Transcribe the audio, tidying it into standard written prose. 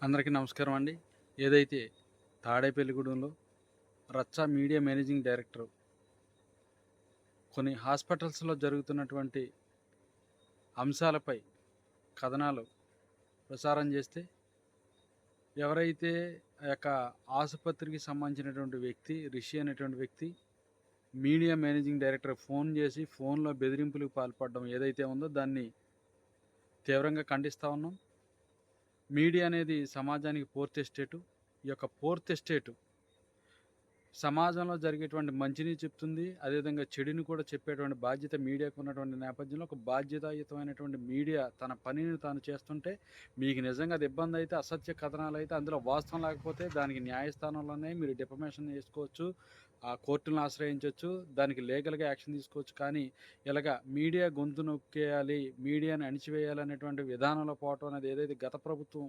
అందరికీ నమస్కారం అండి. ఏదైతే తాడేపల్లిగూడెంలో రచ్చ మీడియా మేనేజింగ్ డైరెక్టర్ కొన్ని హాస్పిటల్స్‌లో జరుగుతున్నటువంటి అంశాలపై కథనాలు ప్రసారం చేస్తే, ఎవరైతే ఆ యొక్క ఆసుపత్రికి సంబంధించినటువంటి వ్యక్తి రిషి అనేటువంటి వ్యక్తి మీడియా మేనేజింగ్ డైరెక్టర్ ఫోన్ చేసి ఫోన్‌లో బెదిరింపులకు పాల్పడడం ఏదైతే ఉందో దాన్ని తీవ్రంగా ఖండిస్తా ఉన్నాం. మీడియా అనేది సమాజానికి ఫోర్త్ ఎస్టేటు. ఈ యొక్క ఫోర్త్ ఎస్టేటు సమాజంలో జరిగేటువంటి మంచిని చెప్తుంది. అదేవిధంగా చెడుని కూడా చెప్పేటువంటి బాధ్యత మీడియాకు ఉన్నటువంటి నేపథ్యంలో, ఒక బాధ్యతాయుతమైనటువంటి మీడియా తన పనిని తాను చేస్తుంటే, మీకు నిజంగా అది ఇబ్బందయితే, అసత్య కథనాలైతే, అందులో వాస్తవం లేకపోతే దానికి న్యాయస్థానంలోనే మీరు డిఫమేషన్ చేసుకోవచ్చు. కోర్టులను ఆశ్రయించొచ్చు. దానికి లీగల్‌గా యాక్షన్ తీసుకోవచ్చు. కానీ ఇలాగ మీడియా గొంతు నొక్కేయాలి, మీడియాని అణిచివేయాలనేటువంటి విధానంలో పోవటం అనేది ఏదైతే గత ప్రభుత్వం